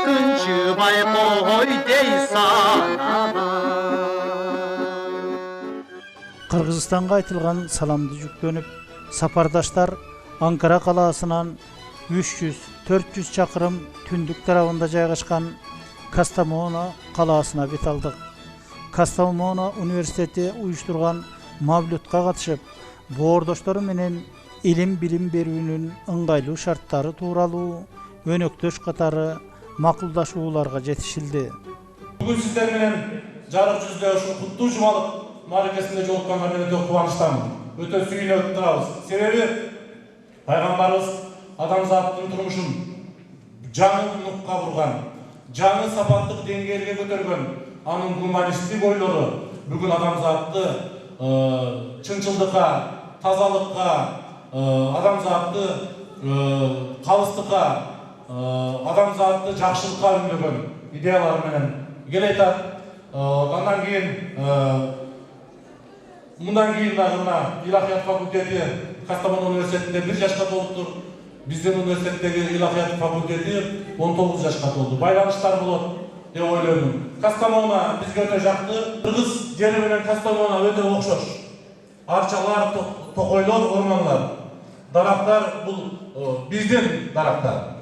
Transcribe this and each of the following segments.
тынчыбай кой дей санама. Кыргызстанга айтылган саламды жүктөнүп, сапардаштар Анкара калаасынан 300-400 чакырым түндүк тарабында жайгашкан Кастамону калаасына бет алдык. Кастамону университети уюштурган мавлютка катышып, боордоштору менен илим-билим берүүнүн ыңгайлуу шарттары тууралуу өнөктөш катары макулдашууларга жетишилди. Бүгүн сиздер менен жарык жүздө ушул куттуу жумалык мааракесинде жолукканга мен өтө кубанычтамын. Өтө сүйүнүп турабыз. Себеби пайгамбарыбыз адамзаттын турмушун жаңы нукка бурган, жаңы сапаттык деңгээлге көтөргөн анын гуманисттик ойлору бүгүн адамзатты чынчылдыкка, тазалыкка, адамзатты калыстыкка, адамзатты жакшылыкка үндөгөн идеялар менен келе атат. Андан кийин мындан кийин дагы мына илахият факультети Кастамон университетинде 1 жашка толуптур. Биздин университеттеги илахият факультети 19 жашка толду. Байланыштар болот деп ойлойм. Кастамона бизге өтө жакты. Кыргыз жери менен Кастамона өтө окшош. Арчалар, токойлор, орманлар. Дарактар бул биздин дарактар.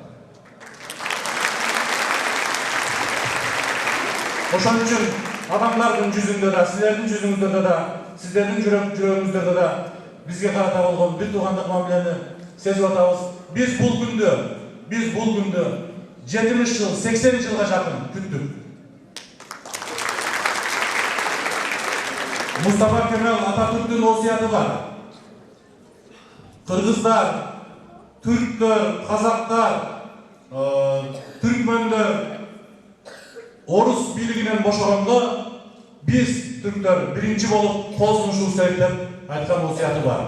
Ошон үчүн адамдардын жүзүндө да, силердин жүзүңүздөрдө да, сиздердин жүрөгүңүздөрдө да бизге карата болгон бир туугандык мамилени сезип атабыз. Biz bul gündü 70 yıl, 80 yılga jakın küttük. Mustafa Kemal Atatürk'ün osiyatı var. Kırgızlar, Türkler, Kazaklar, Türkmenler, Orus birliginen boşalanda biz Türkler birinci bolup kol sunuşu sebep aytkan osiyatı var.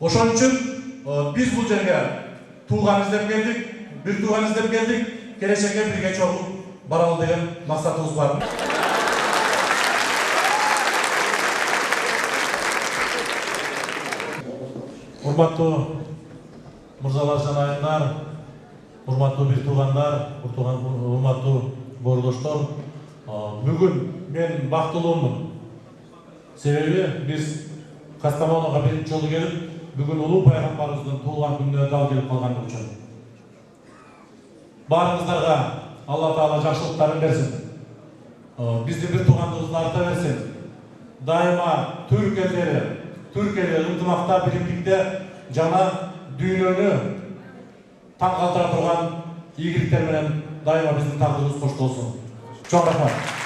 Oşon üçün biz bu жерге туган издеп келдик, бир туган издеп келдик, келечекке бирге чогуу баралы деген максатыбыз бар. Урматтуу мырзалар, жанайымдар, урматтуу бир туугандар, урматтуу боордоштор, бүгүн мен бактылуумун. Себеби биз Кастамонуга биринчи жолу келип, бүгүн улуу пайгамбарыбыздын туулган күнүнө дал келип калгандык үчүн. Баарыңыздарга Алла Таала жакшылыктарын берсин. Биздин бир туугандыгыбызды арта берсин. Дайыма түрк элдери ынтымакта, биримдикте жана дүйнөнү таң калтыра турган ийгиликтер менен дайыма биздин тагдырыбыз коштолсун. Чоң рахмат.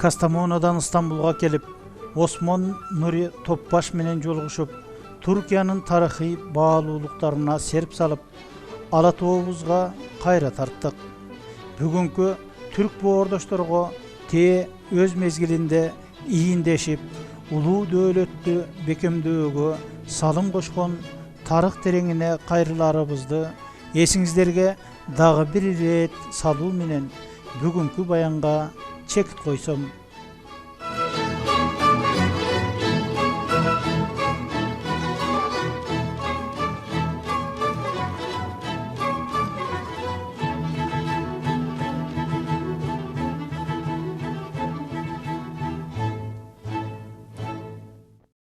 Кастамонудан Стамбулга келип, Осмон Нури Топбаш менен жолугушуп, Түркиянын тарыхый баалуулуктарына серп салып, ала тообузга кайра тарттык. Бүгүнкү түрк боордошторго өз мезгилинде ийиндешип, улуу дөөлөттү бекемдөөгө салым кошкон тарых тереңине кайрыларыбызды эсиңиздерге дагы бир ирет салуу менен бүгүнкү баянга чекит койсом